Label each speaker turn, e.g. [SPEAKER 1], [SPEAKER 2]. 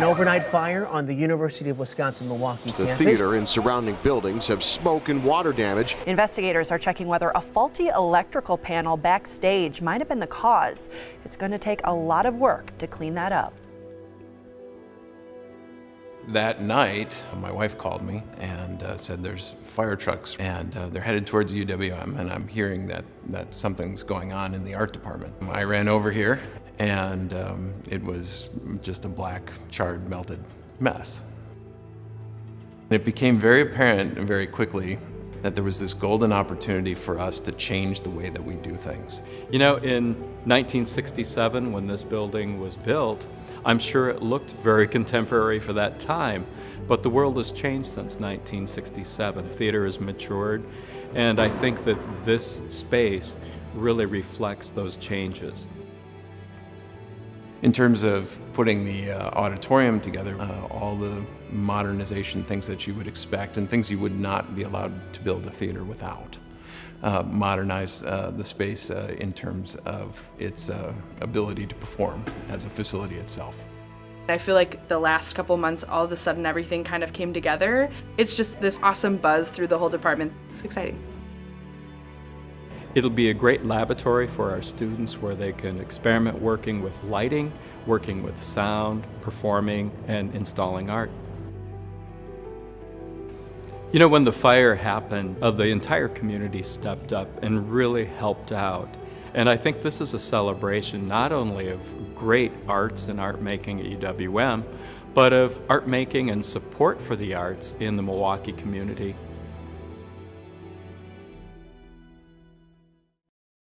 [SPEAKER 1] An overnight fire on the University of Wisconsin-Milwaukee
[SPEAKER 2] The
[SPEAKER 1] campus.
[SPEAKER 2] theater and surrounding buildings have smoke and water damage.
[SPEAKER 3] Investigators are checking whether a faulty electrical panel backstage might have been the cause. It's going to take a lot of work to clean that up.
[SPEAKER 4] That night, my wife called me and said there's fire trucks and they're headed towards UWM, and I'm hearing that something's going on in the art department. I ran over here and it was just a black, charred, melted mess. It became very apparent very quickly that there was this golden opportunity for us to change the way that we do things.
[SPEAKER 5] You know, in 1967, when this building was built, I'm sure it looked very contemporary for that time, but the world has changed since 1967. Theater has matured, and I think that this space really reflects those changes.
[SPEAKER 4] In terms of putting the auditorium together, all the modernization things that you would expect and things you would not be allowed to build a theater without. Modernize the space in terms of its ability to perform as a facility itself.
[SPEAKER 6] I feel like the last couple months, all of a sudden everything kind of came together. It's just this awesome buzz through the whole department. It's exciting.
[SPEAKER 5] It'll be a great laboratory for our students where they can experiment working with lighting, working with sound, performing, and installing art. You know, when the fire happened, the entire community stepped up and really helped out. And I think this is a celebration not only of great arts and art making at UWM, but of art making and support for the arts in the Milwaukee community.